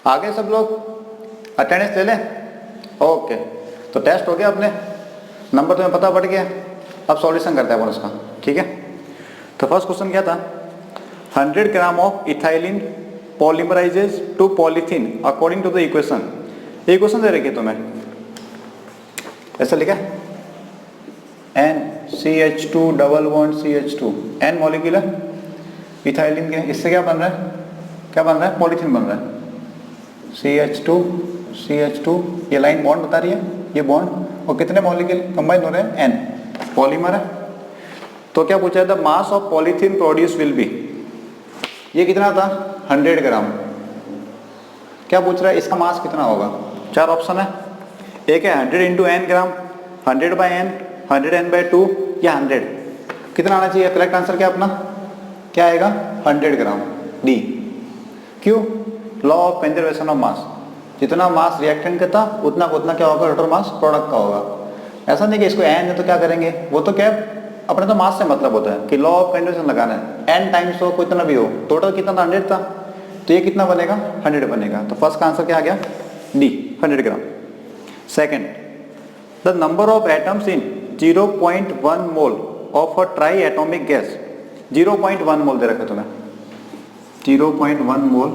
आगे सब लोग अटेंडेंस ले लें। ओके, तो टेस्ट हो गया अपने, नंबर तुम्हें पता पड़ गया। अब सॉल्यूशन करते हैं अपन उसका, ठीक है। तो फर्स्ट क्वेश्चन क्या था, 100 gram of ethylene polymerizes to polythene according to the equation. Equation दे रखी है तुम्हें, ऐसा लिखा NCH2 double bond CH2, N molecule है इथाइलिन के, इससे क्या बन रहा है, क्या बन रहा है, पॉलीथीन बन रहा है। CH2 ये लाइन बॉन्ड बता रही है, ये बॉन्ड, और कितने मॉलिक्यूल कंबाइन हो रहे हैं, N पॉलीमर है। तो क्या पूछा था, mass of polythene produce will be, ये कितना था 100 ग्राम। क्या पूछ रहा है, इसका मास कितना होगा। चार ऑप्शन है, एक है 100 इंटू एन ग्राम, 100/n, 100n/2 या 100। कितना आना चाहिए, करेक्ट आंसर क्या अपना, क्या आएगा 100 ग्राम, डी। क्यों, law of conservation of mass, जितना मास रिएक्टेंट का था उतना उतना क्या होगा, टोटल मास प्रोडक्ट का होगा। ऐसा नहीं कि इसको एन है तो क्या करेंगे, वो तो क्या अपने तो मास से मतलब होता है कि लॉ ऑफ कंजर्वेशन लगाना है, एन टाइम्स हो कितना भी हो, टोटल कितना था 100 था, तो ये कितना बनेगा 100 बनेगा। तो फर्स्ट का आंसर क्या आ गया, D 100 gram. Second, the number of atoms in 0.1 mole of a try atomic gas, 0.1 मोल दे रखा तुम्हें, 0.1 मोल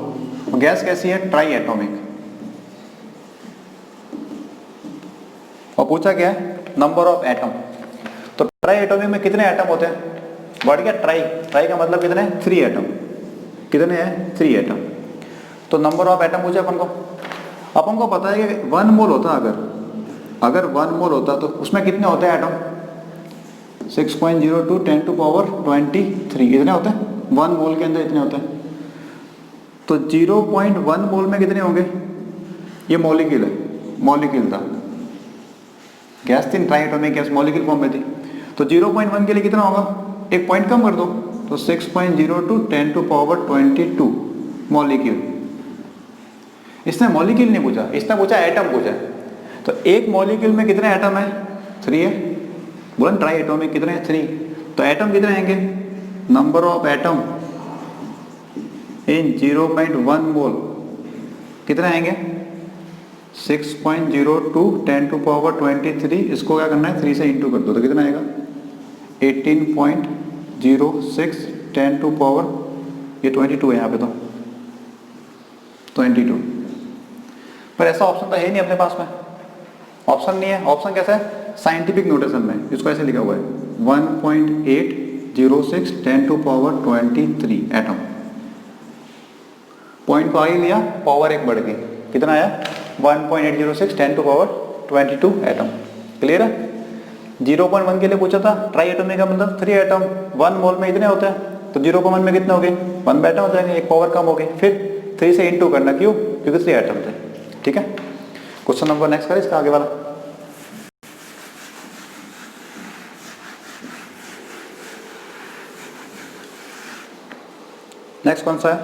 गैस कैसी है, ट्राई एटॉमिक। और पूछा क्या है, नंबर ऑफ एटम। तो ट्राई एटॉमिक में कितने एटम होते हैं, बढ़ गया ट्राई, ट्राई का मतलब कितने, 3 एटम, कितने हैं 3 एटम। तो नंबर ऑफ एटम पूछे अपन को पता है कि 1 मोल होता, अगर 1 मोल होता तो उसमें कितने होते हैं एटम, 6.02 10 टू पावर 23, इतने होते हैं 1 मोल के अंदर, इतने होते हैं। तो 0.1 मोल में कितने होंगे, ये मॉलिक्यूल है, मॉलिक्यूल था, गैस थी try atomic gas, molecule form में थी। तो 0.1 के लिए कितना होगा, एक पॉइंट कम कर दो, तो 6.02 10 टू पावर 22 मॉलिक्यूल। इसने मॉलिक्यूल नहीं पूछा, इसने पूछा एटम पूछा। तो एक मॉलिक्यूल में कितने एटम है, 3 है, बोला ट्राई एटॉमिक कितने हैं 3। तो एटम कितने आएंगे, नंबर ऑफ एटम इन 0.1 मोल कितने आएंगे, 6.02 10 टू पावर 23, इसको क्या करना है 3 से इंटू कर दो, तो कितना आएगा 18.06 10 टू पावर, ये 22 है यहाँ पे, तो 22। पर ऐसा ऑप्शन तो है नहीं अपने पास में, ऑप्शन नहीं है। ऑप्शन कैसा है, साइंटिफिक नोटेशन में इसको ऐसे लिखा हुआ है 1.806 10 टू पावर 23 एटम। पॉइंट को आगे लिया, पावर एक बढ़ गई, कितना आया 1.806 10 टू पावर 22 एटम। क्लियर है। 0.1 के लिए पूछा था, ट्राई एटॉमिक का मतलब 3 एटम, 1 मोल में इतने होते हैं, तो 0.1 में कितने हो गए 1 एटम हो जाएंगे, एक पावर कम हो गई, फिर 3 से इंटू करना, क्यों, क्योंकि 3 एटम थे। ठीक है, क्वेश्चन नंबर नेक्स्ट करें, इसका आगे वाला। नेक्स्ट कौन सा है,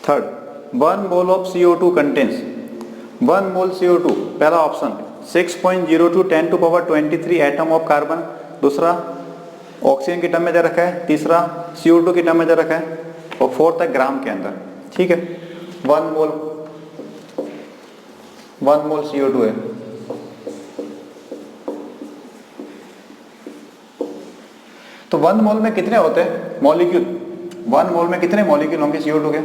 third, 1 mole of CO2 contains, 1 mole CO2, पहला option 6.02 10 to power 23 atom of carbon, दूसरा ऑक्सीजन की टर्म में दे रखा है, तीसरा CO2 की टर्म में दे रखा है, और फोर्थ है ग्राम के अंदर। ठीक है, 1 मोल CO2 है। तो 1 मोल में कितने होते हैं मॉलिक्यूल, 1 मोल में कितने मॉलिक्यूल होंगे CO2 के,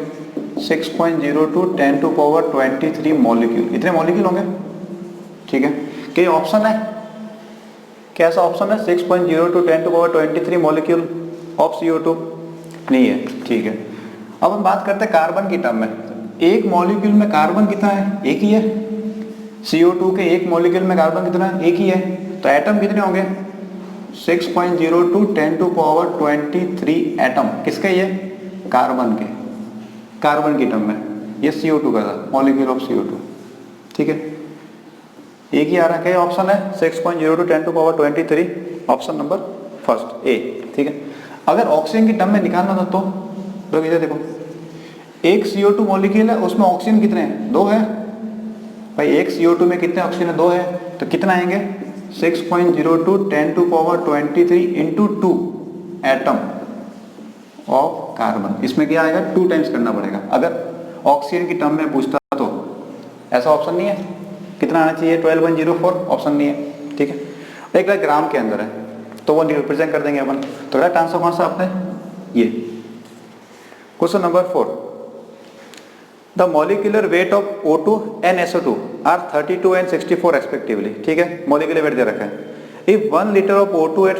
6.02 10 टू पावर 23 मॉलिक्यूल, इतने मॉलिक्यूल होंगे। ठीक है, क्या ऑप्शन है, कैसा ऑप्शन है, 6.02 10 to power 23 molecule of CO2 नहीं है। ठीक है, अब हम बात करते हैं कार्बन की टर्म में। एक मॉलिक्यूल में कार्बन कितना है, एक ही है, CO2 के एक मॉलिक्यूल में कार्बन कितना है, एक ही है, तो एटम कितने होंगे 6.02 10 टू पावर 23 एटम, किसके, ये कार्बन के, कार्बन की टर्म में, ये CO2 का था, मॉलिक्यूल ऑफ CO2। ठीक है, एक ही आ रहा है, क्या ऑप्शन है 6.02 10 to power 23, option number first A. ठीक है, अगर ऑक्सीजन की टर्म में निकालना था तो इधर देखो, एक CO2 मॉलिक्यूल है, उसमें ऑक्सीजन कितने हैं, 2 है भाई, एक CO2 में कितने ऑक्सीजन है, 2 है, तो कितना आएंगे 6.02 10 to power 23 into 2 atom of carbon. इसमें क्या आएगा, 2 टाइम्स करना पड़ेगा। अगर ऑक्सीजन की टर्म में पूछता तो ऐसा ऑप्शन नहीं है, कितना आना चाहिए 12.04, ऑप्शन नहीं है, ठीक है। एक ग्राम के अंदर है तो वो रिप्रेजेंट कर देंगे अपन। तो करेक्ट आंसर कौन सा आपने, ये। Question number 4, the molecular weight of O2 and SO2 are 32 and 64 respectively, ठीक है, मॉलिक्यूलर वेट दे रखा है। If 1 litre of O2 at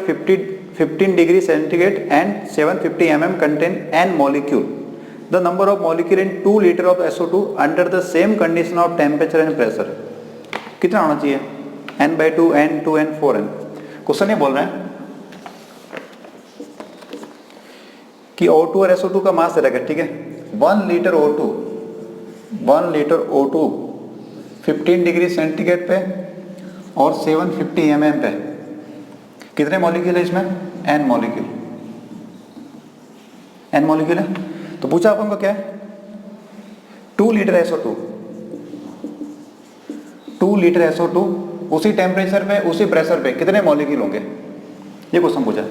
15 degree centigrade and 750 mm contain n molecule, the number of molecule in 2 liter of SO2 under the same condition of temperature and pressure, कितना होना चाहिए, n/2, n2, n 4n। Question ये बोल रहे हैं कि O2 और SO2 का मास दे रखा है, ठीक है। 1 लीटर O2 15 डिग्री सेंटीग्रेड पे और 750 mm पे, कितने मॉलिक्यूल है इसमें, n मॉलिक्यूल है। तो पूछा अपन को क्या है, 2 लीटर SO2, 2 लीटर SO2 उसी टेम्परेचर पे उसी प्रेशर पे कितने मॉलिक्यूल होंगे, ये क्वेश्चन पूछा।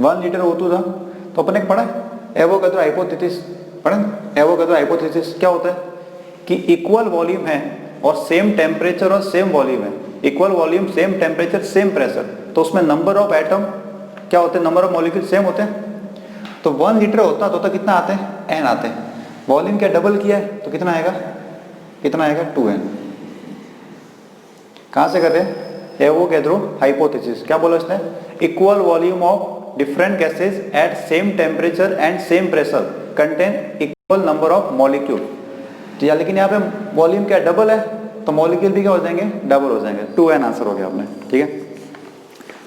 1 लीटर O2 था तो अपन एक पढ़ा एवोगाड्रो हाइपोथेसिस, पढ़ा एवोगाड्रो हाइपोथेसिस क्या होता है कि इक्वल वॉल्यूम है और सेम टेम्परेचर और सेम वॉल्यूम है, equal volume same temperature same pressure, तो उसमें नंबर ऑफ एटम क्या होते हैं, नंबर ऑफ मॉलिक्यूल सेम होते हैं। तो 1 लीटर होता तो कितना आते हैं, n आते हैं। वॉल्यूम क्या डबल किया है तो कितना आएगा 2n। कहां से कर रहे हैं, एवोगाड्रो हाइपोथेसिस। क्या बोला इसने, equal volume of different gases at same temperature and same pressure contain equal number of molecule. तो या लेकिन यहाँ पे वॉल्यूम क्या डबल है तो मॉलिक्यूल भी क्या हो जाएंगे, डबल हो जाएंगे। 2n आंसर हो गया आपने, ठीक है।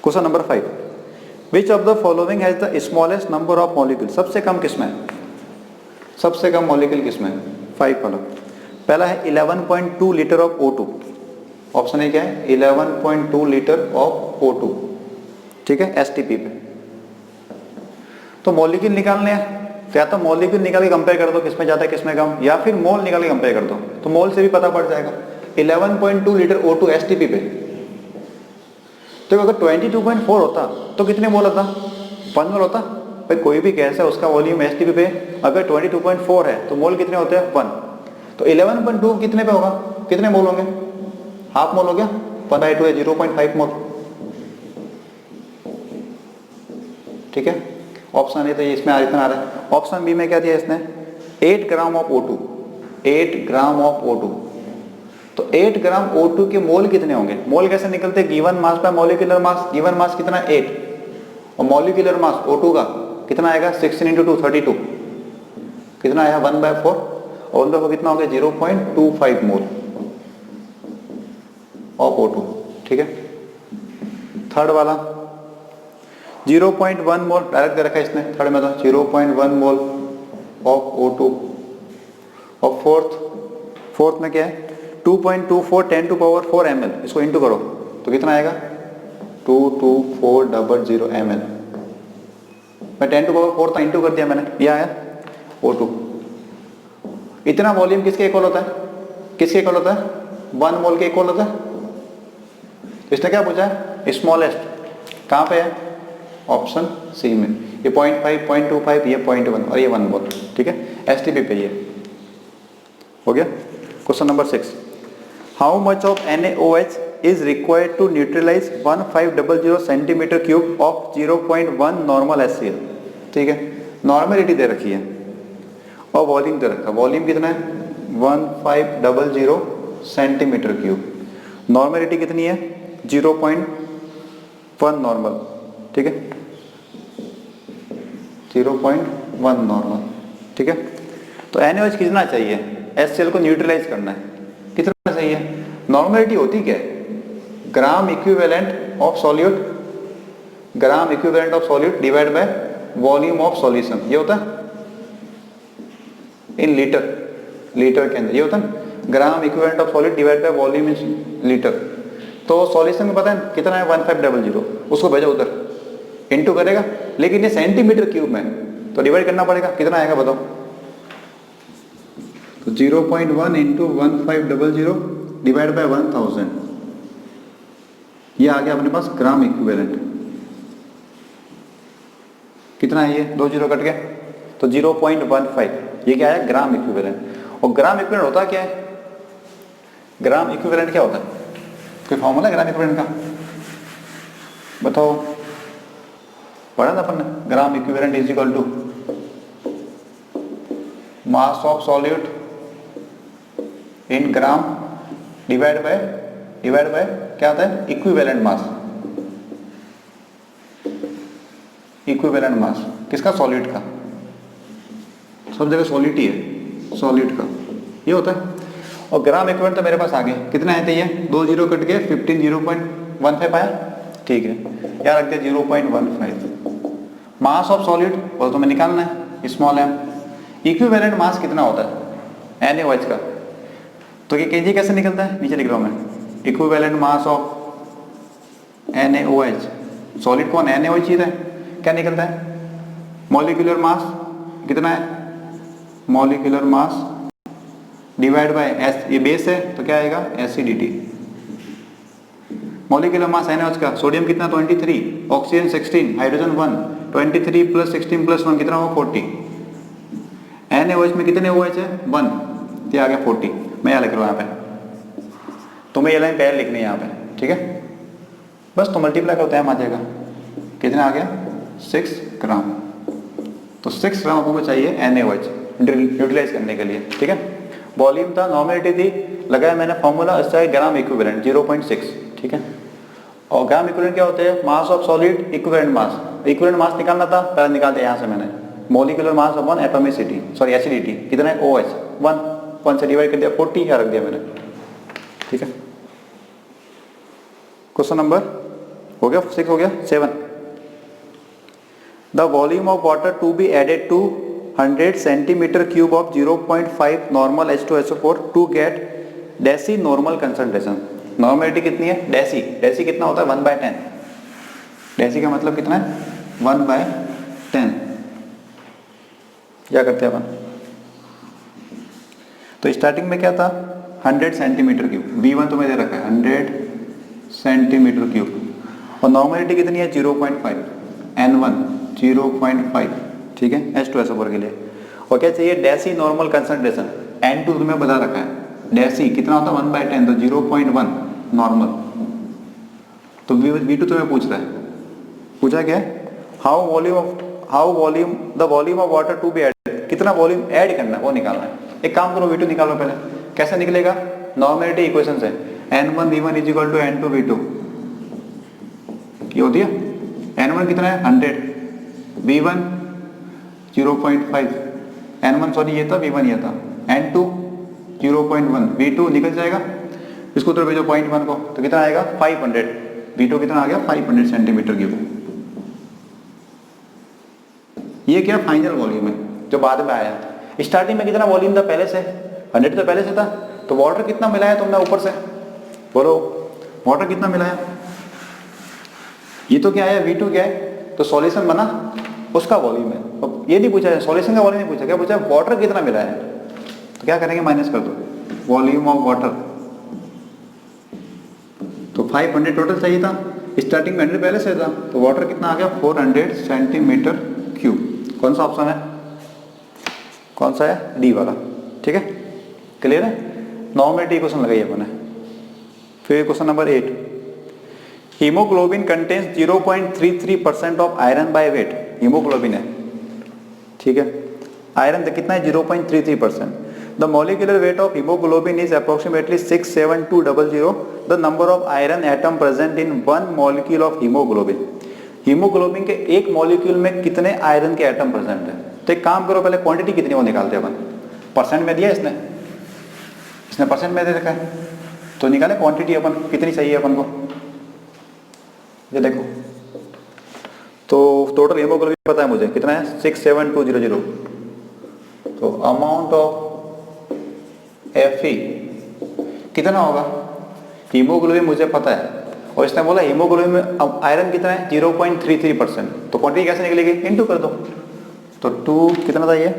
Question number 5, which of the following has the smallest number of molecule, सबसे कम किसमें, सबसे कम मॉलिक्यूल किसमें, 5 वाला। पहला है 11.2 litre of O2, option A क्या है 11.2 लीटर ऑफ O2, ठीक है, STP पे। तो मॉलिक्यूल निकालने हैं तो या तो मॉलिक्यूल निकाल के कंपेयर कर दो किसमें ज्यादा किसमें कम, या फिर मोल निकाल के कंपेयर कर दो, तो मोल से भी पता पड़ जाएगा। 11.2 लीटर O2 STP पे, तो अगर 22.4 होता तो कितने मोल होता, 1 मोल होता। भाई कोई भी गैस है उसका वॉल्यूम STP पे अगर 22.4 है तो मोल कितने होते हैं 1, तो 11.2 कितने पे होगा, कितने मोल होंगे, हाफ मोल हो गया, 1/2 है 0.5 मोल, ठीक है। ऑप्शन ए तो इसमें इतना आ रहा है। ऑप्शन बी में क्या दिया इसने, 8 gram of O2, 8 gram of O2। तो 8 ग्राम O2 के मोल कितने होंगे, मोल कैसे निकलते हैं, गिवन मास पर मॉलिक्यूलर मास, गिवन मास कितना 8 और मॉलिक्यूलर मास O2 का कितना आएगा 16 × 2 32, कितना आया 1/4 और 1/4 कितना हो गया 0.25 मोल ऑफ O2, ठीक है। थर्ड वाला 0.1 मोल डायरेक्ट दे रखा है इसने, थर्ड में तो 0.1 मोल ऑफ O2। और फोर्थ में क्या है 2.24 10⁴ ml, इसको इंटू करो तो कितना आएगा 22400 ml। मैं 10⁴ था इंटू कर दिया मैंने, ये आया O2। इतना वॉल्यूम किसके इक्वल होता है, किसके इक्वल होता है, 1 मोल के इक्वल होता है। इसने क्या पूछा है, स्मॉलेस्ट कहां पे है, ऑप्शन सी में, ये 0.5 0.25 ये 0.1 और ये 1 मोल, ठीक है, STP पे ये हो गया। Question number 6, how much of NaOH is required to neutralise 1500 centimetre cube of 0.1 normal HCl, ठीक है। नॉर्मलिटी दे रखी है और वॉल्यूम दे रखा है, वॉल्यूम कितना है 1500 सेंटीमीटर क्यूब, नॉर्मलिटी कितनी है 0.1 नॉर्मल, ठीक है, 0.1 नॉर्मल, ठीक है। तो NaOH कितना चाहिए, HCl को न्यूट्रलाइज करना है, कितना चाहिए, नॉर्मलिटी होती क्या है, gram equivalent of solute, gram equivalent of solute divide by volume of solution, ये होता है इन लीटर, लीटर के अंदर ये होता है gram equivalent of solute divide by volume in litre. तो सॉल्यूशन में पता है कितना है 1500, उसको भेजो उधर इंटू करेगा, लेकिन ये सेंटीमीटर क्यूब में तो डिवाइड करना पड़ेगा, कितना आएगा बताओ, तो 0.1 इंटू 1500 डिवाइड बाय 1000, ये आ गया अपने पास ग्राम इक्विवेलेंट। कितना है ये, 2 जीरो कट गया, तो 0.15, ये क्या है, ग्राम इक्विवेलेंट। और ग्राम इक्विवेलेंट होता क्या है, ग्राम इक्विवेलेंट क्या होता है, कोई फॉर्मूला है ग्राम इक्विवेलेंट का, बताओ, पढ़ा था अपन ने, gram equivalent is equal to mass of solute in gram divide by क्या आता है, इक्विवेलेंट मास, इक्विवेलेंट मास किसका, सॉल्यूट का, सब जगह सॉल्यूट ही है, सॉल्यूट का ये होता है। और ग्राम इक्विवेलेंट तो मेरे पास आ गए, कितना है, तो ये 2 जीरो कट के 15 0.15 आया, ठीक है, क्या रखते हैं 0.15। मास ऑफ सॉल्यूट वो तो मैं निकालना है, स्मॉल एम। इक्विवेलेंट मास कितना होता है, NaOH का, तो ये केजी कैसे निकलता है, नीचे लिख रहा हूं मैं, equivalent mass of NaOH, solid कौन, NaOH ही है, क्या निकलता है, मॉलिक्यूलर मास कितना है, molecular mass divide by S, ये बेस है तो क्या आएगा, एसिडिटी। मॉलिक्यूलर मास NaOH का, सोडियम कितना 23, ऑक्सीजन 16, हाइड्रोजन 1, 23 प्लस 16 प्लस 1 कितना होगा 40। NaOH में कितने OH है, 1, ये आ गया 40। मैं यहाँ लिख रहा हूँ यहाँ पे, तो मैं ये लाइन पहले लिखनी है यहाँ पे, ठीक है, बस तो मल्टीप्लाई करते हैं, हम आ जाएगा, कितना आ गया 6 ग्राम। तो 6 ग्राम आपको चाहिए NaOH यूटिलाइज करने के लिए, ठीक है। वॉल्यूम था, नॉर्मेलिटी थी, लगाया मैंने फॉर्मूला, इसका है ग्राम इक्विवेलेंट 0.6, ठीक है। और ग्राम इक्विवेलेंट क्या होते हैं, mass of solid equivalent mass, equivalent mass निकालना था, पहले निकालते यहाँ से मैंने, molecular mass upon atomicity, sorry acidity, कितना है OH 1 से डिवाइड कर दिया 40, यहाँ रख दिया मैंने, ठीक है। क्वेश्चन नंबर हो गया 6, हो गया 7। The volume of water to be added to 100 centimetre cube of 0.5 normal H2SO4 to get deci normal concentration. Normality कितनी है, डेसी, डेसी कितना होता है 1/10, डेसी का मतलब कितना है 1/10। क्या करते हैं अपन, तो स्टार्टिंग में क्या था 100 सेंटीमीटर क्यूब, V1 तो मैंने रखा है 100 सेंटीमीटर क्यूब, और नॉर्मलिटी कितनी है 0.5, N1 0.5, ठीक है, H2SO4 के लिए। और क्या चाहिए, डेसी नॉर्मल कंसंट्रेशन, N2 तुम्हें बता रखा है, डेसी कितना होता है 1/10, तो 0.1 नॉर्मल। तो V2 तुम्हें पूछ रहा है, पूछा क्या है, how volume the volume of water to be added, कितना वॉल्यूम ऐड करना है वो निकालना है। एक काम करो, V2 निकालो पहले, कैसे निकलेगा, नॉर्मलिटी इक्वेशन से, N1 V1 is equal to N2 V2, ये होती है, N1 कितना है 100, V1 0.5, N1 सॉरी ये था, V1 ये था, N2 0.1, V2 निकल जाएगा, इसको तो भेजो 0.1 को, तो कितना आएगा 500, V2 कितना आ गया 500 सेंटीमीटर क्यूब। ये क्या फाइनल वॉल्यूम है जो बाद में आया, स्टार्टिंग में कितना वॉल्यूम था पहले से, 100 तो पहले से था, तो वाटर कितना मिलाया तुमने ऊपर से, बोलो वाटर कितना मिलाया, ये तो क्या है V2 क्या है, तो सॉल्यूशन बना उसका वॉल्यूम है, तो ये नहीं पूछा है सॉल्यूशन का वॉल्यूम, नहीं पूछा, क्या पूछा वाटर कितना मिला है, तो क्या करेंगे माइनस कर दो, वॉल्यूम ऑफ वाटर, तो 500 टोटल चाहिए था, स्टार्टिंग में 100 पहले से था, तो वाटर कितना आ गया 400 सेंटीमीटर क्यूब। कौन सा ऑप्शन है, कौन सा है, डी वाला, ठीक है, क्लियर है। नॉर्मलिटी क्वेश्चन लगाइए अपने। फिर question number 8, haemoglobin contains 0.33% of iron by weight, haemoglobin है, ठीक है, आयरन कितना है 0.33%। The molecular weight of haemoglobin is approximately 67200, the number of iron atom present in 1 molecule of haemoglobin, haemoglobin के एक मॉलिक्यूल में कितने आयरन के एटम प्रेजेंट है। तो एक काम करो, पहले क्वांटिटी कितनी वो निकालते हैं अपन, परसेंट में दिया इसने परसेंट में दे रखा है, तो निकाले क्वांटिटी अपन कितनी चाहिए अपन को, ये देखो, तो टोटल हीमोग्लोबिन पता है मुझे कितना है 67200, तो अमाउंट ऑफ Fe कितना होगा, हीमोग्लोबिन मुझे पता है, और इसने बोला हीमोग्लोबिन में अब आयरन कितना है 0.33%, तो क्वांटिटी कैसे निकलेगी, इनटू कर दो, तो 2 कितना था ये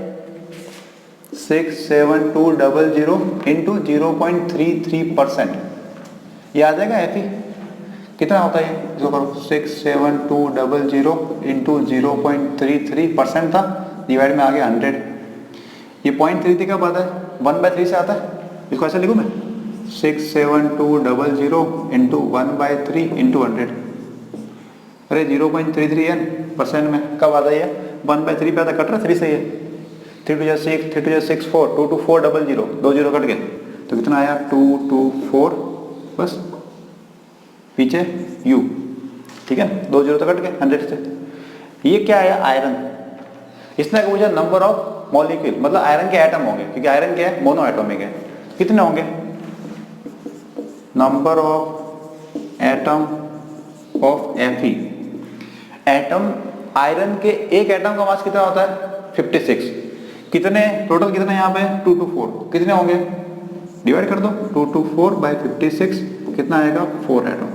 67200 इंटू 0.33%, ये आ जाएगा Fe कितना होता है, जो करो 67200 इंटू 0.33% था, डिवाइड में आ गया 100। ये 0.33 कब आता है? 1/3 से आता है। इसको ऐसे लिखूँ मैं 67200 इंटू 1/3 इंटू 100। अरे 0.33 n परसेंट में कब आता है? 1/3 पे आता है, कट रहा 3 से ये 3 2 6 3 2 6 4 2 2 4 00 2 0 कट गए तो कितना आया 224 बस पीछे u, ठीक है 2 0 तो कट गए 100 से। ये क्या है? आयरन। इसने पूछा नंबर ऑफ मॉलिक्यूल, मतलब आयरन के एटम होंगे, क्योंकि आयरन क्या है? मोनो एटॉमिक है। कितने होंगे? Number of atom of Fe। Atom iron के एक एटम का मास कितना होता है? 56। कितने टोटल? कितने यहाँ पे? 224। कितने होंगे? डिवाइड कर दो 224/56 कितना आएगा? 4 एटम।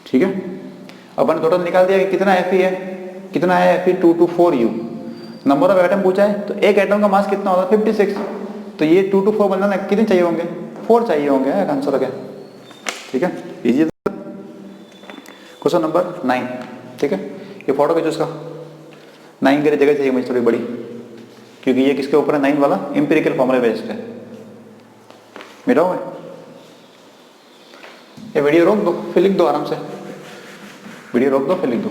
ठीक है, अपन टोटल निकाल दिया कि कितना Fe है, कितना है Fe 224U। Number of atom पूछा है तो एक एटम का मास कितना होगा? 56। तो ये 224 बनना कितने चाहिए होंगे? 4 चाहिए होंगे। आंसर हो गया। ठीक है, इजी। Question number 9। ठीक है, ये फोटो खींचो इसका। 9 के लिए जगह चाहिए मुझे थोड़ी बड़ी, क्योंकि ये किसके ऊपर है? 9 वाला एम्पिरिकल फॉर्मूला बेस्ड है। मिटाओ मैं ये वीडियो रोक दो, फिर लिख दो आराम से। वीडियो रोक दो फिर लिख दो।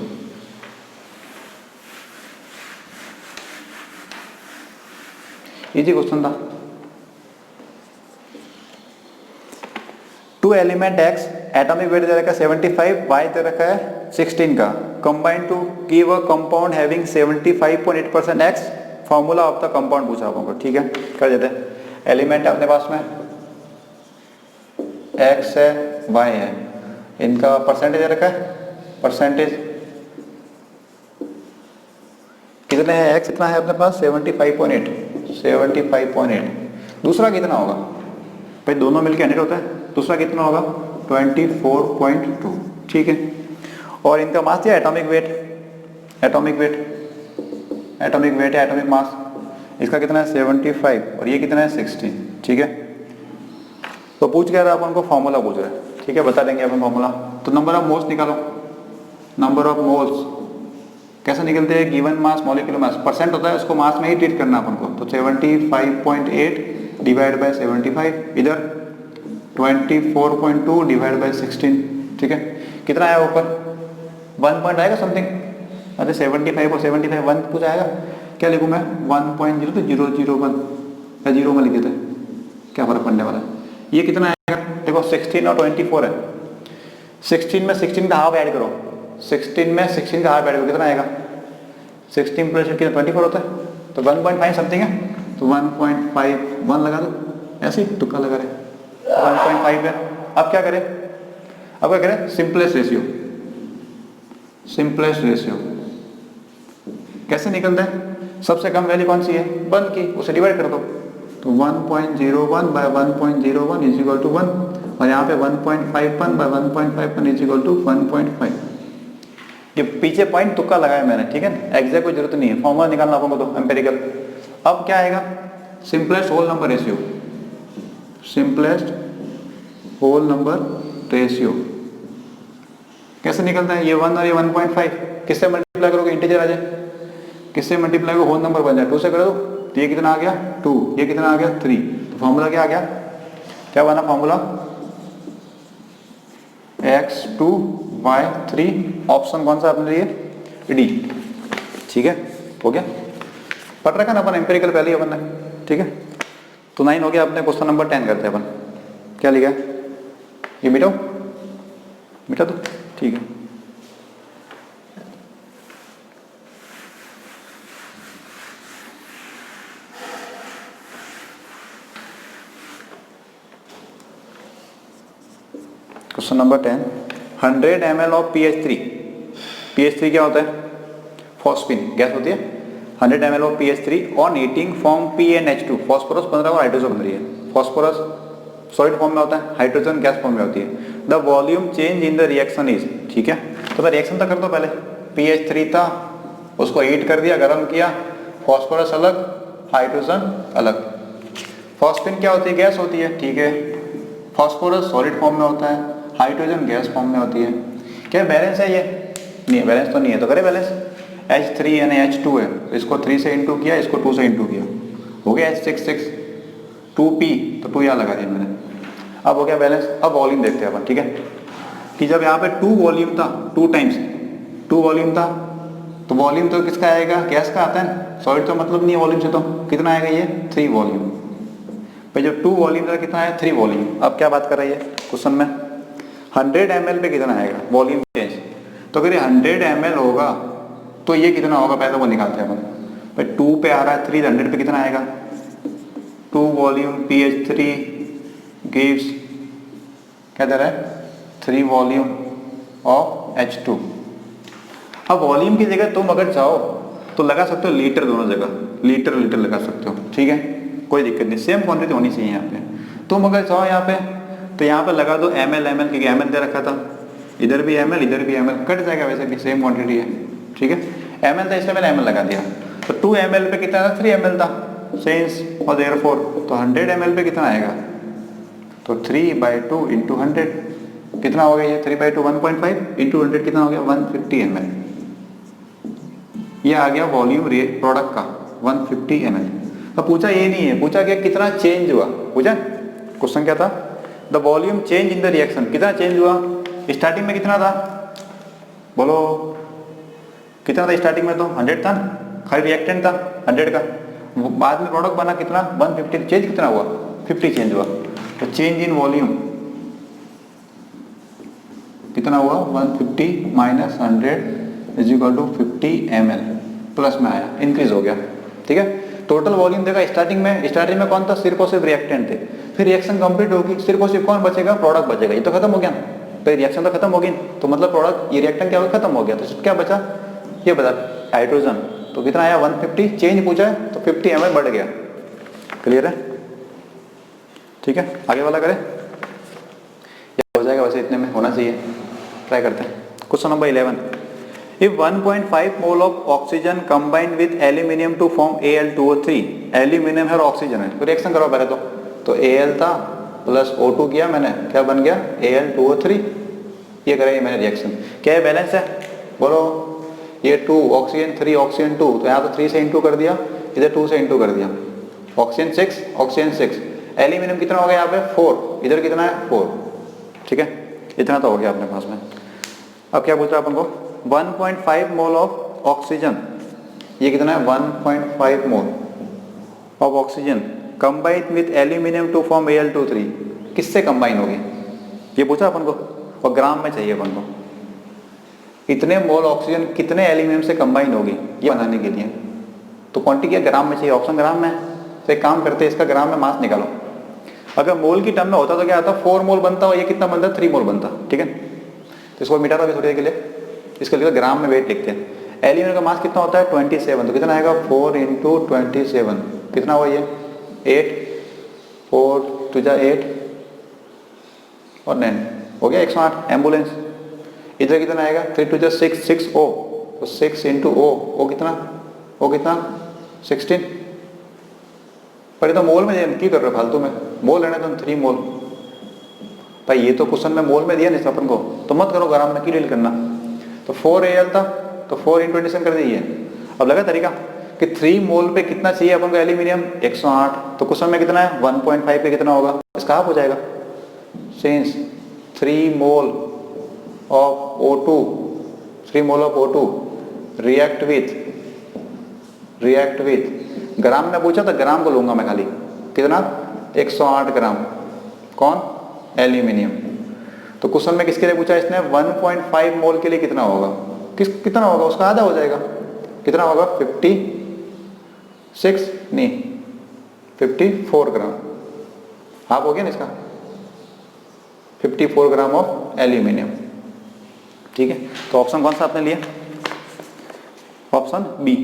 इजी क्वेश्चन था। 2 एलिमेंट X, एटॉमिक वेट दे रखा है 75, Y दे रखा है 16 का, combine to give a compound having 75.8% X। Formula of the compound पूछा आपको। ठीक है, कर देते हैं। एलिमेंट है अपने पास में, X है Y है, इनका परसेंटेज दे रखा है। परसेंटेज कितने है? X कितना है अपने पास? 75.8। 75.8। दूसरा कितना होगा भाई? दोनों मिलकर 100 होता है। दूसरा कितना होगा? 24.2। ठीक है, और इनका मास दिया atomic weight. Atomic weight atomic weight है, एटॉमिक मास इसका कितना है? 75 और ये कितना है? 16। ठीक है, तो पूछ क्या रहा है अपन को? फॉर्मूला पूछ रहा है। ठीक है, बता देंगे अपन फॉर्मूला। तो नंबर ऑफ मोल्स निकालो। नंबर ऑफ मोल्स कैसे निकलते हैं? Given mass molecular mass, percent होता है, उसको मास में ही ट्रीट करना अपन को। तो 75.8 डिवाइड बाय 75, इधर 24.2 डिवाइड बाय 16। ठीक है, कितना आया ऊपर? 1 पॉइंट आएगा समथिंग। अरे 75 और 75 1 कुछ आएगा। क्या लिखूँ मैं? 1.0 तो 001 या 0 में लिख देते हैं, क्या फर्क पड़ने वाला है। ये कितना आएगा? देखो 16 और 24 है। 16 में 16 का हाफ ऐड करो। 16 में 16 का हाफ ऐड करो, कितना आएगा? 16 प्लस कितना? 24 होता है, तो 1.5 समथिंग है। तो 1.51 लगा दो, ऐसे ही तुक्का लगा रहे 1.5 है। अब क्या करें? अब क्या करें? Simplest ratio. सिंपलेस्ट रेशियो कैसे निकलता है? सबसे कम वैल्यू कौन सी है? 1 की, उसे डिवाइड कर दो। तो 1.01 बाय 1.01 इज इक्वल टू 1, और यहाँ पे 1.51 बाय 1.51 इज इक्वल टू 1.5। ये पीछे पॉइंट तुक्का लगाया मैंने। ठीक है, एग्जैक्ट कोई जरूरत नहीं है, फॉर्मूला निकालना आपको तो एम्पेरिकल। अब क्या आएगा? Simplest whole number ratio. Simplest whole number ratio कैसे निकलता है? ये 1 और ये 1.5 किससे मल्टीप्लाई करोगे? इंटीजर आ जाए। किससे मल्टीप्लाई करो? होल नंबर बन जाए। 2 से करो तो ये कितना आ गया? 2। ये कितना आ गया? 3। तो फॉर्मूला क्या आ गया? क्या बना फॉर्मूला? X2Y3। ऑप्शन कौन सा अपने लिए? डी। ठीक है, हो गया। पढ़ रखा ना अपन एम्पेरिकल पहले ही अपन ने। ठीक है, तो 9 हो गया अपने। क्वेश्चन नंबर 10 करते हैं अपन। क्या लिखा है? ये मिटाओ, मिटा दो। ठीक है, question number 10। 100 ml of PH3। PH3 क्या होता है? फॉस्फिन गैस होती है। 100 ml of PH3 on heating form PnH2। Phosphorus 15 और हाइड्रोजन बन रही है। फॉस्फोरस सॉलिड फॉर्म में होता है, हाइड्रोजन गैस फॉर्म में होती है। The volume change in the reaction is. ठीक है, तो मैं रिएक्शन तो कर दो पहले। PH3 था, उसको हीट कर दिया, गर्म किया, फॉस्फोरस अलग, हाइड्रोजन अलग। फॉस्फिन क्या होती है? गैस होती है। ठीक है, फॉस्फोरस सॉलिड फॉर्म में होता है, हाइड्रोजन गैस फॉर्म में होती है। क्या बैलेंस है ये? नहीं, बैलेंस तो नहीं है, तो करे बैलेंस। H3 यानी H2 है, इसको 3 से इंटू किया, इसको 2 से इंटू किया, हो गया H6 2p, तो 2 यहाँ लगा दिया मैंने। अब हो गया बैलेंस। अब वॉल्यूम देखते हैं अपन, ठीक है, कि जब यहाँ पे 2 वॉल्यूम था, 2 टाइम्स 2 वॉल्यूम था, तो वॉल्यूम तो किसका आएगा, गैस का आता है, सॉलिड तो मतलब नहीं है वॉल्यूम से, तो कितना आएगा ये 3 वॉल्यूम। भाई जो 2 वॉल्यूम था कितना है 3 वॉल्यूम। अब क्या बात कर रही है क्वेश्चन में, 100 ml पे कितना आएगा वॉल्यूम चेंज, तो अगर ये 100 ml होगा तो ये कितना होगा, पहले वो निकालते हैं अपन। भाई 2 पे आ रहा है 3, 100 पे कितना आएगा, 2 वॉल्यूम PH3 गिव्स क्या दे रहा है 3 वॉल्यूम ऑफ H2। अब वॉल्यूम की जगह तुम अगर चाहो तो लगा सकते हो लीटर, दोनों जगह लीटर लीटर लगा सकते हो, ठीक है, कोई दिक्कत नहीं, सेम क्वांटिटी होनी चाहिए यहाँ पे। तुम अगर चाहो यहाँ पे तो यहाँ पे लगा दो ml ml, क्योंकि ml दे रखा था, इधर भी ml इधर भी ml, कट जाएगा वैसे भी सेम क्वांटिटी है, ठीक है, ml था इसलिए मैंने ml लगा दिया। तो 2 ml पे कितना था 3 ml था, सेंस और देयरफॉर तो 100 ml पे कितना आएगा, तो 3/2 इंटू 100 कितना हो गया, ये 3/2 1.5 इंटू 100 कितना हो गया 150 ml। ये आ गया वॉल्यूम प्रोडक्ट का 150 ml। अब पूछा ये नहीं है, पूछा क्या कितना चेंज हुआ, पूछा क्वेश्चन क्या था, the volume change in the reaction, कितना चेंज हुआ, स्टार्टिंग में कितना था, बोलो कितना था स्टार्टिंग में, तो 100 था, खाली रिएक्टेंट था 100 का, बाद में प्रोडक्ट बना कितना 150, चेंज कितना हुआ 50 चेंज हुआ। तो चेंज इन वॉल्यूम कितना हुआ 150 minus 100 is equal to 50 ml, plus में आया, इंक्रीज हो गया, ठीक है। टोटल वॉल्यूम देखा स्टार्टिंग में कौन था, सिर्फ और सिर्फ रिएक्टेंट थे, फिर रिएक्शन कंप्लीट होगी, सिर्फ और सिर्फ कौन बचेगा, प्रोडक्ट बचेगा, ये तो खत्म हो गया, तो रिएक्शन तो खत्म हो गई, तो मतलब प्रोडक्ट ये रिएक्टेंट क्या हो खत्म हो गया, तो क्या बचा, ये बचा हाइड्रोजन, तो कितना आया 150, चेंज पूछा है तो 50 ml बढ़ गया, क्लियर है, ठीक है। आगे वाला करें, हो जाएगा वैसे इतने में होना चाहिए, ट्राई करते हैं। Question number 11, if 1.5 mole of oxygen combined with aluminium to form Al2O3, aluminium है और ऑक्सीजन है, तो रिएक्शन करो पहले, तो Al था प्लस O2 किया मैंने, क्या बन गया Al2O3, ये करेंगे मैंने रिएक्शन, क्या है बैलेंस है, बोलो ये 2 ऑक्सीजन 3 ऑक्सीजन 2, तो यहाँ तो 3 से इंटू कर दिया, इधर 2 से इंटू कर दिया, ऑक्सीजन 6 ऑक्सीजन 6, एल्यूमिनियम कितना हो गया यहाँ पे 4, इधर कितना है 4, ठीक है, इतना तो हो गया अपने पास में। अब क्या पूछा अपन को, 1.5 मोल ऑफ ऑक्सीजन, ये कितना है 1.5 mole of oxygen combined with aluminium to form Al2O3, किससे कंबाइन होगी ये पूछा अपन को, और ग्राम में चाहिए अपन को, इतने मोल ऑक्सीजन कितने एल्यूमिनियम से कंबाइन होगी ये बनाने के लिए, तो क्वांटिटी क्या ग्राम में चाहिए, ऑप्शन ग्राम में, तो एक काम करते हैं इसका ग्राम में मास निकालो, अगर मोल की टर्म में होता तो क्या आता 4 मोल बनता, और ये कितना बनता 3 मोल बनता, ठीक है, तो इसको मिटा दो अभी थोड़ी देर के लिए, इसके लिए ग्राम में वेट लिखते हैं। एल्यूमिनियम का मास कितना होता है 27, तो कितना आएगा 4 इंटू 27, कितना हुआ ये 8, 4 2 8 और 9 हो गया 108। एम्बुलेंस इधर कितना आएगा 3 2 6 6 O, तो 6 इंटू O कितना 16, पर ये तो मोल में की कर रहे हो फालतू में, मोल लेना तो 3 मोल, भाई ये तो क्वेश्चन में मोल में दिया नहीं अपन को, तो मत करो ग्राम में, की डील करना, तो 4 Al था तो 4 इंटू 27 कर दीजिए। अब लगा तरीका कि 3 मोल पे कितना चाहिए अपन को एल्यूमिनियम 108, तो क्वेश्चन में कितना है 1.5 पे कितना होगा, इसका हाफ हो जाएगा, since 3 mole of O2 react with gram में पूछा तो ग्राम को लूंगा मैं खाली, कितना 108 ग्राम, कौन एल्यूमिनियम, तो क्वेश्चन में किसके लिए पूछा इसने 1.5 मोल के लिए कितना होगा, कितना होगा उसका आधा हो जाएगा, कितना होगा 56 नहीं 54 ग्राम, हाफ हो गया ना इसका, 54 ग्राम ऑफ एल्यूमिनियम, ठीक है। तो ऑप्शन कौन सा आपने लिया, ऑप्शन बी,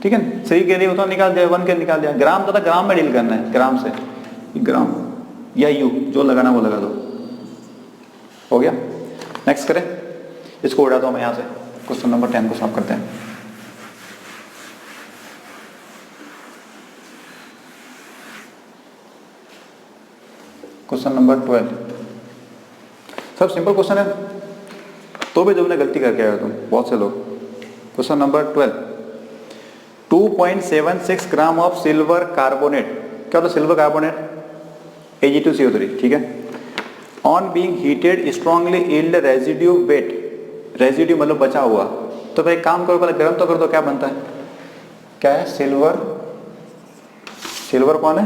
ठीक है। 3 के लिए उतना निकाल दिया, 1 के निकाल दिया, ग्राम तो ग्राम में डील करना है, ग्राम से ग्राम या यू जो लगाना वो लगा दो, हो गया। नेक्स्ट करें, इसको उड़ा दो मैं यहाँ से, क्वेश्चन नंबर 10 को सॉल्व करते हैं। क्वेश्चन नंबर 12, सब सिंपल क्वेश्चन है, तो भी तुमने गलती करके आए हो तुम बहुत से लोग, question number 12, 2.76 gram of silver carbonate, क्या होता है सिल्वर कार्बोनेट, Ag2CO3, ठीक है, on being heated strongly yield residue weight, residue मतलब बचा हुआ, तो भाई काम करो पहले गर्म तो कर दो, क्या बनता है, क्या है सिल्वर, सिल्वर कौन है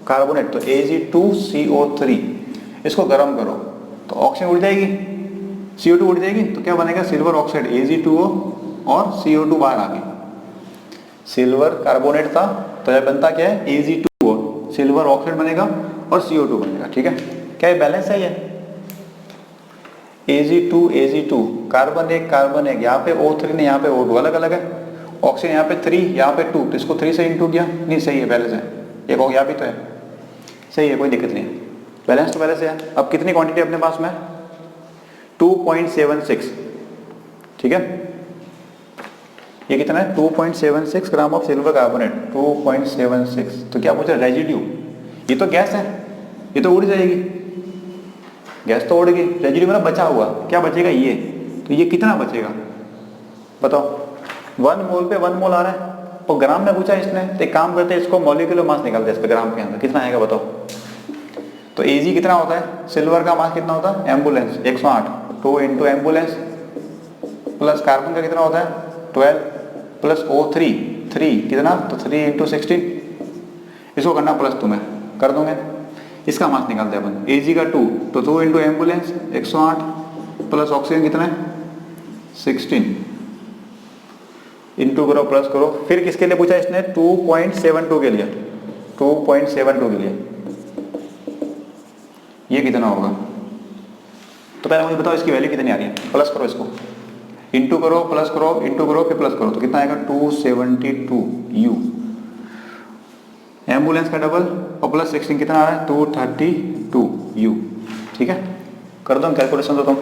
कार्बोनेट, तो Ag2CO3, इसको गर्म करो तो ऑक्सीजन उड़ जाएगी, CO2 उड़ जाएगी, तो क्या बनेगा सिल्वर ऑक्साइड Ag2O और CO2 बाहर आ गई, सिल्वर कार्बोनेट था तो यह बनता क्या है Ag2O, सिल्वर ऑक्साइड बनेगा और CO2 बनेगा, ठीक है, क्या ये बैलेंस है, ये Ag2 कार्बन एक, यहाँ पे O3 नहीं यहाँ पे O2, अलग अलग है, ऑक्सीजन यहाँ पे 3 यहाँ पे 2, तो इसको 3 से इंटू किया, नहीं सही है बैलेंस है, एक और यहाँ भी तो है, सही है कोई दिक्कत नहीं है, बैलेंस तो बैलेंस है। अब कितनी क्वांटिटी अपने पास में 2.76, ठीक है, ये कितना है 2.76 ग्राम ऑफ सिल्वर कार्बोनेट, 2.76, तो क्या पूछा रेजिड्यू, ये तो गैस है, ये तो उड़ जाएगी, गैस तो उड़ गई, रेजिड्यू मतलब बचा हुआ, क्या बचेगा ये, तो ये कितना बचेगा बताओ, 1 मोल पे 1 मोल आ रहा है और ग्राम में पूछा इसने, तो एक काम करते हैं इसको मॉलिक्यूलर मास निकालते हैं इस पे ग्राम के अंदर कितना आएगा बताओ, तो Ag कितना होता है, सिल्वर का मास कितना होता है, ambulance 108, 2 into ambulance plus carbon का कितना होता है 12 प्लस O3 3 कितना, तो 3 इंटू 16, इसको करना प्लस तुम्हें कर दूंगे, इसका मास निकालते हैं अपन, Ag का 2, तो 2 इंटू एम्बुलेंस 108 प्लस ऑक्सीजन कितना है 16, इंटू करो प्लस करो, फिर किसके लिए पूछा इसने 2.72 के लिए, 2.72 के लिए ये कितना होगा, तो पहले मुझे बताओ इसकी वैल्यू कितनी आ रही है, प्लस करो इसको, इंटू करो प्लस करो इंटू करो फिर प्लस करो, तो कितना आएगा 272 U, एम्बुलेंस का डबल और प्लस 16 कितना आ रहा है 232 U, ठीक है, कर दो कैलकुलेशन तो तुम,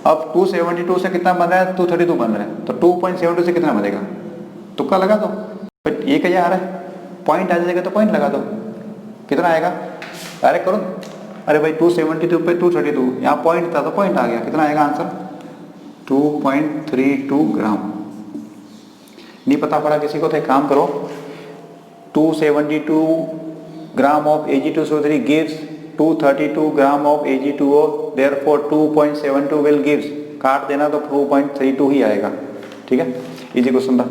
अब 272 से कितना बन रहा है 232 बन रहा है, तो 2.72 से कितना बनेगा, तुक्का लगा दो, बट ये क्या आ रहा है पॉइंट आ जाएगा तो पॉइंट लगा दो, कितना आएगा डायरेक्ट करो, अरे भाई 272 पे 232, यहाँ पॉइंट था तो पॉइंट आ गया, कितना आएगा आंसर 2.32 ग्राम, नहीं पता पड़ा किसी को तो एक काम करो, 272 gram of Ag2CO3 gives 232 gram of Ag2O, therefore 2.72 will gives, काट देना तो 2.32 ही आएगा, ठीक है, इजी क्वेश्चन था,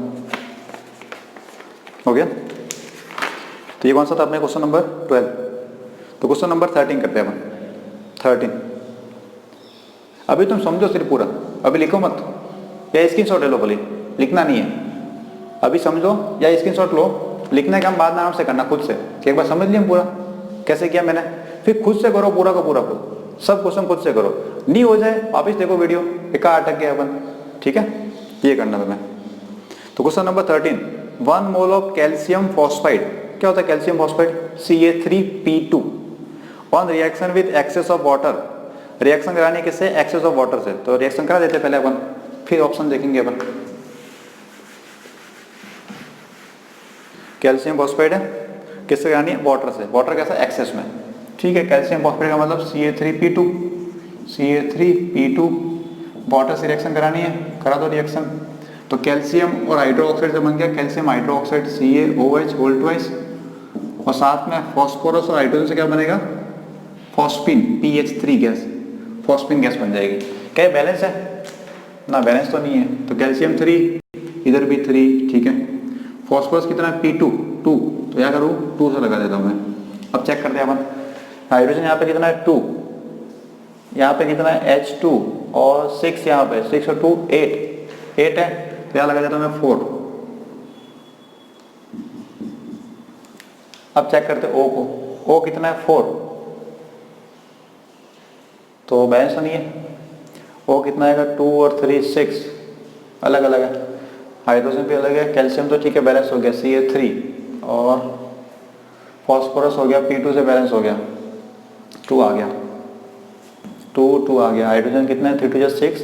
हो गया, तो ये कौन सा था अपने क्वेश्चन नंबर 12, तो क्वेश्चन नंबर 13 करते हैं अपन, 13, अभी तुम समझो सिर्फ पूरा, अभी लिखो मत, या स्क्रीनशॉट ले लो, बोली लिखना नहीं है, अभी समझो या स्क्रीनशॉट लो, लिखने का हम बाद में आराम से करना खुद से, कि एक बार समझ लिया पूरा कैसे किया मैंने, फिर खुद से करो पूरा का पूरा को, सब क्वेश्चन खुद से करो, नहीं हो जाए वापिस देखो वीडियो, एक अटक गया अपन, ठीक है, ये करना तुम्हें। तो question number 13, 1 mole of calcium phosphide, क्या होता है calcium phosphide, Ca3P2 on reaction with excess of water, reaction कराने किससे, एक्सेस ऑफ वाटर से, तो रिएक्शन करा देते पहले अपन, फिर ऑप्शन देखेंगे अपन, कैल्शियम फॉस्फाइड है किससे करानी है, वाटर से, वाटर कैसा एक्सेस में, ठीक है, कैल्शियम फॉस्फेट का मतलब Ca3P2 वाटर से रिएक्शन करानी है, करा दो रिएक्शन, तो कैल्शियम और हाइड्रोक्साइड से बन गया calcium hydroxide CaOH whole twice, और साथ में फॉस्फोरस और हाइड्रोजन से क्या बनेगा phosphine PH3 gas, phosphine gas बन जाएगी, क्या बैलेंस है ना, बैलेंस तो नहीं है, तो कैल्शियम 3 इधर भी 3, ठीक है, फॉस्फोरस कितना है P2 2, तो क्या करूँ 2 से लगा देता हूँ मैं, अब चेक करते हैं अपन, हाइड्रोजन यहाँ पे कितना है 2, यहाँ पे कितना है H2 और 6 यहाँ पे 6 और 2 8 है, तो यहाँ लगा देता हूँ मैं 4, अब चेक करते हैं O को, O कितना है 4, तो बैलेंस नहीं है, O कितना आएगा 2 और 3 6, अलग अलग है, हाइड्रोजन भी अलग है, कैल्शियम तो ठीक है बैलेंस हो गया Ca3, और फॉस्फोरस हो गया P2 से बैलेंस हो गया, 2 आ गया, 2 आ गया, हाइड्रोजन कितना है 3 2 6,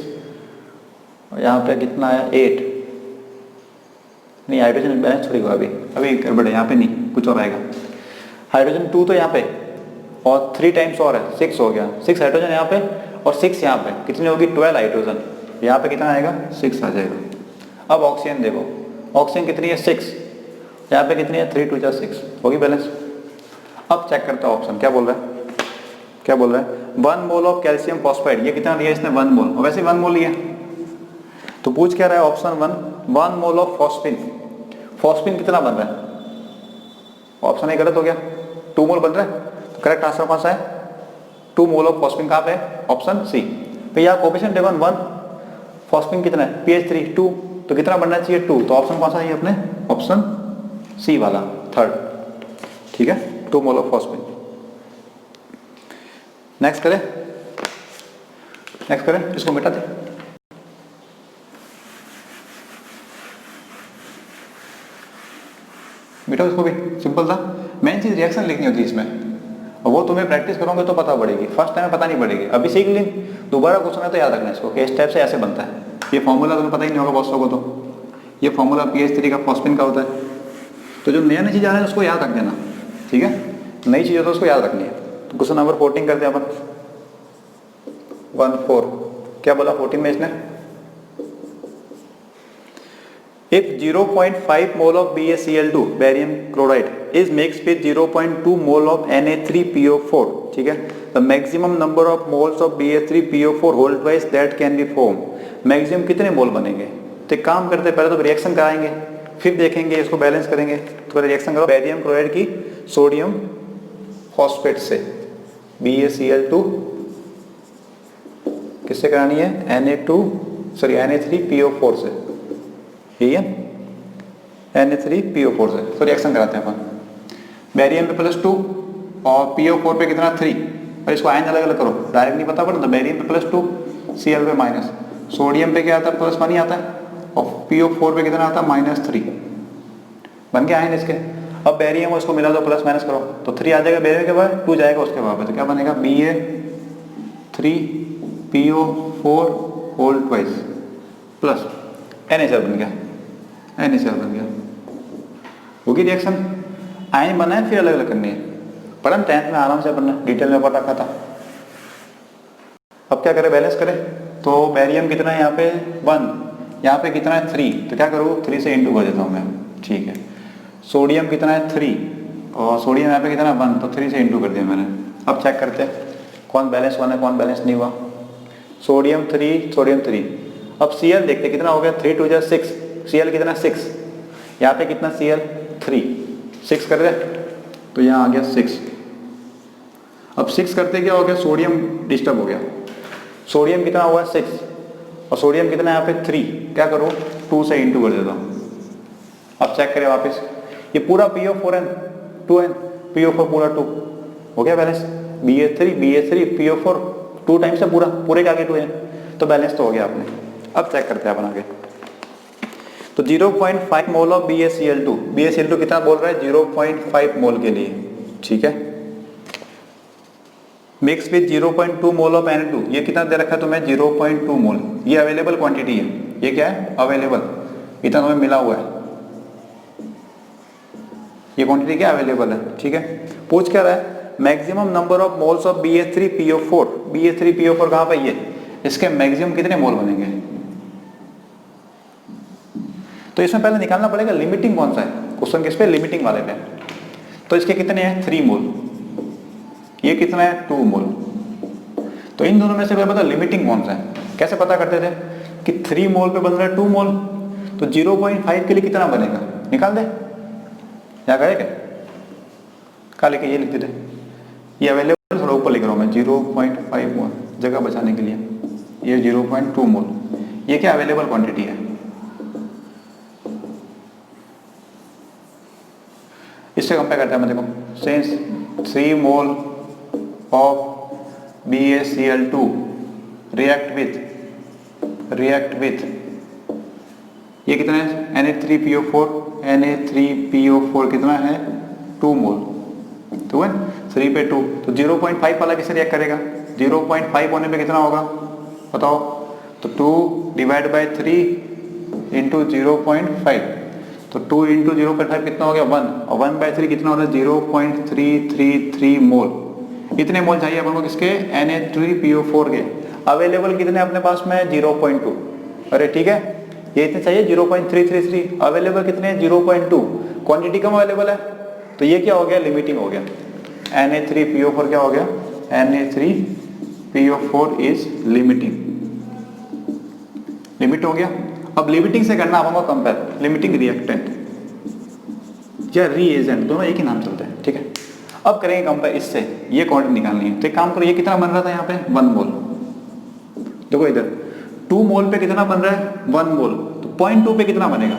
और यहाँ पे कितना है 8, नहीं हाइड्रोजन बैलेंस थोड़ी हुआ अभी गड़बड़ है, यहाँ पे नहीं कुछ और आएगा, हाइड्रोजन 2 तो यहाँ पे और 3 टाइम्स और है 6 हो गया, 6 हाइड्रोजन यहाँ पे और 6 यहाँ पे, कितनी होगी 12 हाइड्रोजन, यहाँ पे कितना आएगा 6 आ जाएगा। अब ऑक्सीजन देखो, ऑक्सीजन कितनी है 6, यहाँ पे कितनी है 3 2 जा 6, होगी बैलेंस। अब चेक करता हूँ ऑप्शन क्या बोल रहा है, क्या बोल रहा है 1 मोल ऑफ कैल्शियम फॉस्फाइड, ये कितना लिया इसने 1 मोल, और वैसे 1 मोल लिया। तो पूछ क्या रहा है option 1 mole of phosphine, phosphine कितना बन रहा है, ऑप्शन ए गलत हो गया, 2 मोल बन रहा है। तो करेक्ट आंसर कौन सा है 2 मोल ऑफ फॉस्फिन, कहाँ पे है ऑप्शन सी। तो यहाँ कोफिशिएंट देखो 1, फॉस्फिन कितना है pH3 2, तो कितना बनना चाहिए 2, तो ऑप्शन कौन सा है अपने ऑप्शन सी वाला थर्ड, ठीक है 2 मोल ऑफ फॉस्फिन। नेक्स्ट करें, नेक्स्ट करें, इसको मिटा दे। मिटाओ इसको भी, सिंपल था। मेन चीज रिएक्शन लिखनी होती है इसमें, और वो तुम्हें प्रैक्टिस करोगे तो पता पड़ेगी, फर्स्ट टाइम में पता नहीं पड़ेगी। अभी सीख ली, दोबारा क्वेश्चन है तो याद रखना इसको कि इस टाइप से ऐसे बनता है। ये फॉर्मूला तुम्हें पता ही नहीं होगा बहुत लोगों को, तो ये फॉर्मूला pH3 का फॉस्फिन का होता है। तो जो नया नई चीज आ रहा है उसको याद रख देना, ठीक है, नई चीज हो तो उसको याद रखनी है। तो क्वेश्चन नंबर 14 करते हैं अपन, 14 क्या बोला 14 में इसने, if 0.5 mole of BaCl2 barium chloride is mixed with 0.2 mole of Na3PO4, ठीक है, the maximum number of moles of BaC3PO4 whole twice that can be formed, maximum कितने मोल बनेंगे। तो एक काम करते हैं, पहले तो रिएक्शन कराएंगे फिर देखेंगे इसको बैलेंस करेंगे। तो पहले रिएक्शन करो बेरियम क्लोराइड की सोडियम फॉस्फेट से, BaCl2 किससे करानी है Na3PO4 से, यही है Na3PO4 से। तो रिएक्शन कराते हैं अपन, बेरियम पे +2 और PO4 पे कितना 3, और इसको आयन अलग अलग करो, डायरेक्ट नहीं पता पड़ता। बेरियम पे +2 Cl पे माइनस, सोडियम पे क्या आता है +1 ही आता है, और PO4 पे कितना आता है -3, बन गया आयन इसके। अब बेरियम उसको मिला दो, प्लस माइनस करो तो 3 आ जाएगा, बेरियम के बाद 2 जाएगा उसके बाद, तो क्या बनेगा Ba3PO4 whole twice plus NaCl बन गया, NaCl बन गया। होगी रिएक्शन, आयन बना है फिर अलग अलग करनी है, पढ़ा 10th में आराम से पढ़ना, डिटेल में पढ़ रखा था। अब क्या करें, बैलेंस करें। तो बेरियम कितना है यहाँ पे 1, यहाँ पे कितना है 3, तो क्या करूँ 3 से इंटू कर देता हूँ मैं, ठीक है। सोडियम कितना है 3, और सोडियम यहाँ पे कितना है 1, तो 3 से इंटू कर दिया मैंने। अब चेक करते हैं कौन बैलेंस हुआ है कौन बैलेंस नहीं हुआ। सोडियम 3 सोडियम 3, अब Cl देखते कितना हो गया 3 2 जा 6, Cl कितना 6, यहाँ पे कितना Cl 3, 6 कर दे तो यहाँ आ गया 6। अब 6 करते क्या हो गया, सोडियम डिस्टर्ब हो गया, सोडियम कितना हुआ 6 और सोडियम कितना यहाँ पे 3, क्या करूँ 2 से इंटू कर देता हूँ। अब चेक करें वापस, ये पूरा PO4N 2N, PO4 पूरा 2 हो गया बैलेंस, Ba3 PO4 2 टाइम्स है पूरा, पूरे के आगे 2 है, तो बैलेंस तो हो गया आपने। अब चेक करते हैं अपन आगे। तो 0.5 मोल ऑफ BaCl2, BaCl2 कितना बोल रहा है 0.5 मोल के लिए, ठीक है। Mix with 0.2 mole of Na2, ये कितना दे रखा है तुम्हें 0.2 मोल, ये अवेलेबल क्वांटिटी है, ये क्या है अवेलेबल, इतना तुम्हें मिला हुआ है, ये क्वांटिटी क्या अवेलेबल है, ठीक है। पूछ क्या रहा है maximum number of moles of Ba3PO4, Ba3PO4 कहां पे, ये इसके मैक्सिमम कितने मोल बनेंगे। तो इसमें पहले निकालना पड़ेगा लिमिटिंग कौन सा है, क्वेश्चन किस पे लिमिटिंग वाले पे। तो इसके कितने हैं 3 मोल, ये कितना है 2 मोल, तो इन दोनों में से पता लिमिटिंग कौन सा है। कैसे पता करते थे कि 3 मोल पे बन रहा है 2 मोल, तो 0.5 के लिए कितना बनेगा निकाल दे, क्या करेगा क्या लिखे, ये लिखते थे, ये अवेलेबल थोड़ा ऊपर लिख रहा हूँ मैं 0.51 जगह बचाने के लिए, ये 0.2 मोल, ये क्या अवेलेबल क्वांटिटी है। इससे कंपेयर करते हैं, देखो since 3 mole of BaCl2 react with ये कितना है Na3PO4 कितना है 2 मोल, तो 3 पे 2, तो 0.5 वाला किससे रिएक्ट करेगा, 0.5 होने पे कितना होगा बताओ, तो 2 डिवाइड बाय 3 इंटू 0.5, तो 2 इंटू 0.5 कितना हो गया 1, और 1/3 कितना हो रहा है 0.333 मोल। इतने मोल चाहिए अपन को किसके Na3PO4 के, अवेलेबल कितने अपने पास में 0.2, अरे ठीक है ये इतने चाहिए 0.333, अवेलेबल कितने हैं 0.2, क्वांटिटी कम अवेलेबल है, तो ये क्या हो गया, लिमिटिंग हो गया। Na3PO4 क्या हो गया, Na3PO4 इज लिमिटिंग, लिमिट हो गया। अब लिमिटिंग से करना आपको कंपेयर, लिमिटिंग रिएक्टेंट या रीएजेंट दोनों एक ही नाम चलते हैं, ठीक है। अब करेंगे कंपेयर इससे, ये क्वांटिटी निकालनी है। तो एक काम करो, ये कितना बन रहा था यहाँ पे 1 मोल, देखो इधर 2 मोल पे कितना बन रहा है 1 मोल, तो 0.2 पे कितना बनेगा,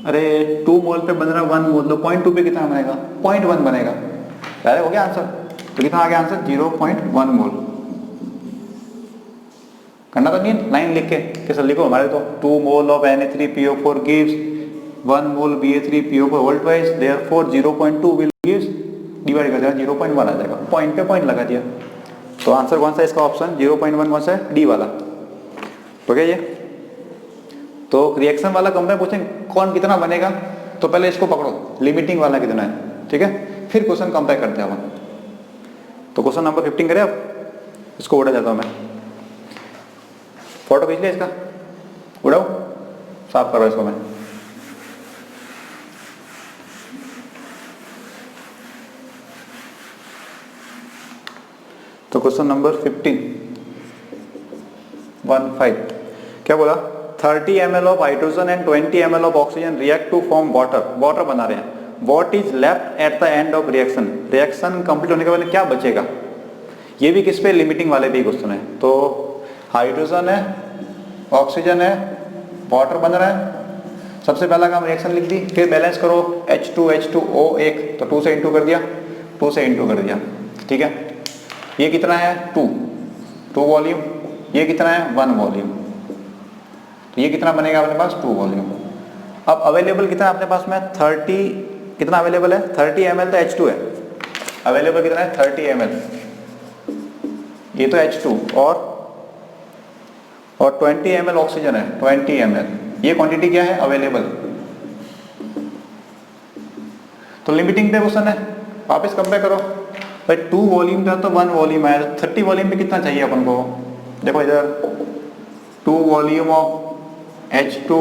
अरे 2 मोल पे बन रहा है 1 मोल, तो 0.2 पे कितना बनेगा 0.1 बनेगा, डायरेक्ट हो गया आंसर। तो कितना आ गया आंसर 0.1 मोल। करना तो नहीं, लाइन लिख के कैसे लिखो हमारे, तो 2 mole of Na3PO4 gives 1 mole Ba3PO4 whole twice, therefore 0.2 will gives, divide कर देना 0.1 आ जाएगा, पॉइंट पे पॉइंट लगा दिया। तो आंसर कौन सा है इसका, ऑप्शन 0.1 कौन सा है, डी वाला। तो क्या ये, तो रिएक्शन वाला कंपेयर पूछेंगे कौन कितना बनेगा, तो पहले इसको पकड़ो, लिमिटिंग वाला कितना है, ठीक है, फिर क्वेश्चन कंपेयर करते हैं अपन। तो क्वेश्चन नंबर 15 करें अब, इसको उड़ा जाता हूं मैं, फोटो खींच लिया इसका, उड़ाओ, साफ करो इसको मैं। तो क्वेश्चन नंबर 15 क्या बोला, 30 ml of hydrogen and 20 ml of oxygen react to form water, water बना रहे हैं, what is left at the end of reaction, reaction complete होने के बाद क्या बचेगा। ये भी किस पे, लिमिटिंग वाले भी क्वेश्चन है। तो हाइड्रोजन है, ऑक्सीजन है, वाटर बन रहा है, सबसे पहला काम रिएक्शन लिख दी, फिर बैलेंस करो H2H2O 1, तो 2 से इंटू कर दिया, 2 से इंटू कर दिया, ठीक है। ये कितना है 2 वॉल्यूम, ये कितना है 1 वॉल्यूम, तो ये कितना बनेगा अपने पास 2 वॉल्यूम। अब अवेलेबल कितना अपने पास में 30, कितना अवेलेबल है 30 ml, तो H2 है, अवेलेबल कितना है 30 ml, ये तो H2 और 20 ml ऑक्सीजन है 20 ml, ये क्वांटिटी क्या है अवेलेबल। तो लिमिटिंग पे क्वेश्चन है, वापस कंपेयर करो भाई, 2 वॉल्यूम था तो 1 वॉल्यूम आया, 30 वॉल्यूम पे कितना चाहिए अपन को, देखो इधर 2 volume of H2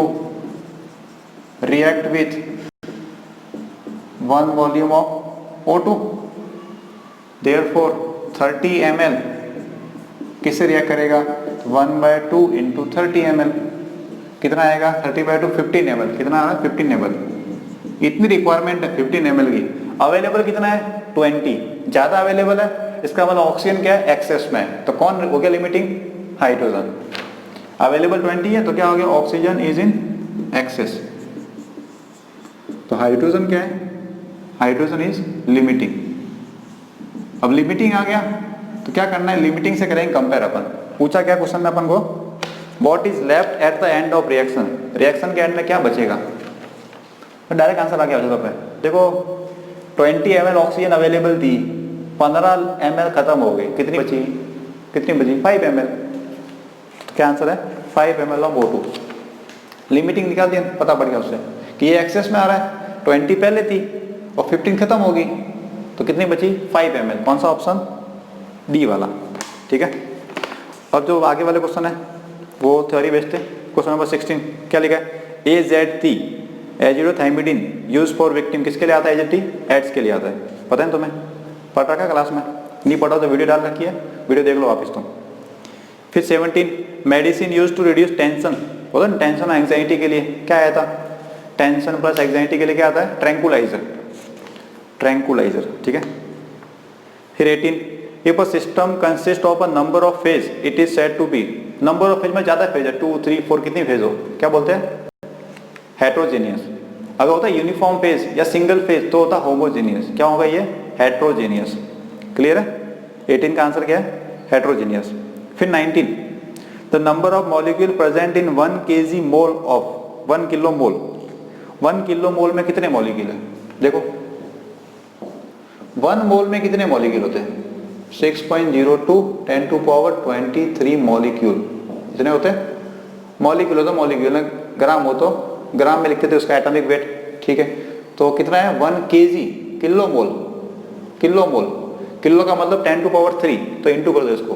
react with 1 volume of O2, therefore 30 ml किससे रिएक्ट करेगा 1/2 इंटू 30 ml, कितना आएगा 30/2 15 ml, कितना आ रहा है 15 ml, इतनी रिक्वायरमेंट है 15 ml की। अवेलेबल कितना है 20, ज्यादा अवेलेबल है, इसका मतलब ऑक्सीजन क्या है एक्सेस में है, तो कौन हो गया लिमिटिंग, हाइड्रोजन। अवेलेबल 20 है तो क्या हो गया, ऑक्सीजन इज इन एक्सेस, तो हाइड्रोजन क्या है, हाइड्रोजन इज लिमिटिंग। अब लिमिटिंग आ गया तो क्या करना है, लिमिटिंग से करेंगे कंपेयर अपन। पूछा क्या क्वेश्चन में अपन को, what is left at the end of reaction, reaction के एंड में क्या बचेगा, तो डायरेक्ट आंसर आ गया पे। देखो 20 ml ऑक्सीजन अवेलेबल थी, 15 ml खत्म हो गई, कितनी बची 5 ml, तो क्या आंसर है 5 ml ऑफ O2। लिमिटिंग निकाल दिया, पता पड़ गया उससे कि ये एक्सेस में आ रहा है, 20 पहले थी और 15 खत्म होगी, तो कितनी बची 5 ml, कौन सा ऑप्शन, डी वाला, ठीक है। अब जो आगे वाले क्वेश्चन है वो थ्योरी बेस्ड है। क्वेश्चन नंबर 16 क्या लिखा है, AZT एजिडोथाइमिडिन यूज फॉर विक्टिम, किसके लिए आता है AZT, एड्स के लिए आता है, पता है तुम्हें, पढ़ रखा क्लास में, नहीं पढ़ा तो वीडियो डाल रखी है, वीडियो देख लो वापस तुम। फिर 17 medicine use to reduce tension, बोलो ना टेंशन और एंग्जाइटी के लिए क्या आया था, टेंशन प्लस एंग्जाइटी के लिए क्या आता है ट्रैंकुलाइजर, ठीक है। फिर 18 if a system consist of a number of phase it is said to be, number of phase में ज्यादा फेज है 2 3 4 कितनी फेज हो, क्या बोलते हैं हेट्रोजेनियस। अगर होता है यूनिफॉर्म फेज या सिंगल फेज तो होता होमोजेनियस, क्या होगा ये हेट्रोजेनियस, क्लियर है। 18 का आंसर क्या है हेट्रोजेनियस। फिर 19 the number of molecule present in 1 kg mole of 1 kilo mole, 1 kilo mole में कितने मॉलिक्यूल है, देखो 1 मोल में कितने मॉलिक्यूल होते हैं 6.02 10 टू पावर 23 मॉलिक्यूल, इतने होते हैं मॉलिक्यूल हो तो मॉलिक्यूल, ग्राम हो तो ग्राम में लिखते थे उसका एटॉमिक वेट, ठीक है। तो कितना है 1 kg, किलो मोल, किलो का मतलब 10 टू पावर 3, तो इंटू कर दो इसको,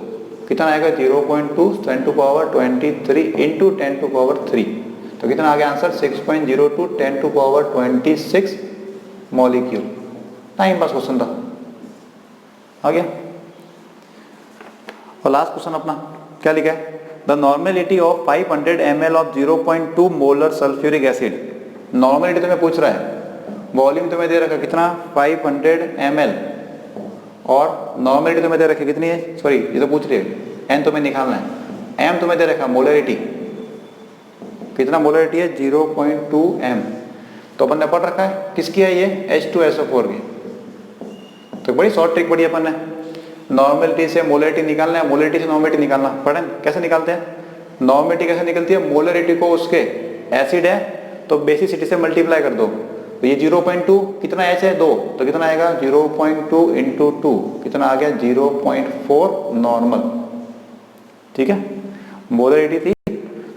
कितना आएगा 0.2 10 to power 23 into 10 to power 3, तो कितना आ गया answer 6.02 10 to power 26 molecule. Time pass question था, आ गया। और लास्ट क्वेश्चन अपना क्या लिखा है, the normality of 500 ml of 0.2 molar sulphuric acid. Normality तुम्हें पूछ रहा है, वॉल्यूम तुम्हें दे रखा कितना 500 ml और नॉर्मेलिटी तुम्हें दे रखी कितनी है, सॉरी ये तो पूछ रही है, एन तुम्हें निकालना है, एम तुम्हें दे रखा मोलरिटी, कितना मोलरिटी है 0.2 m। तो अपन ने पढ़ रखा है किसकी है ये H2SO4 की। तो बड़ी शॉर्ट ट्रिक पढ़ी अपन ने, नॉर्मेलिटी से मोलरिटी निकालना है, मोलरिटी से नॉर्मेलिटी निकालना। पढ़े कैसे निकालते हैं, नॉर्मेलिटी कैसे निकलती है, मोलरिटी को उसके एसिड है तो बेसिसिटी से मल्टीप्लाई कर दो, तो ये 0.2 कितना H है 2, तो कितना आएगा 0.2 इंटू 2 कितना आ गया 0.4 नॉर्मल। ठीक है, मोलरिटी थी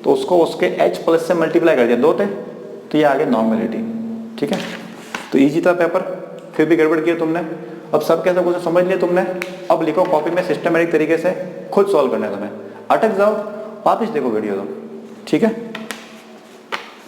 तो उसको उसके H प्लस से मल्टीप्लाई कर दिया, 2 थे तो ये आ गया नॉर्मेलिटी। ठीक है, तो इजी था पेपर, फिर भी गड़बड़ किया तुमने। अब सब कैसे कुछ समझ लिया तुमने, अब लिखो कॉपी में सिस्टमेटिक तरीके से, खुद सॉल्व करना है तुम्हें। अटक जाओ वापिस देखो वीडियो तुम, ठीक है।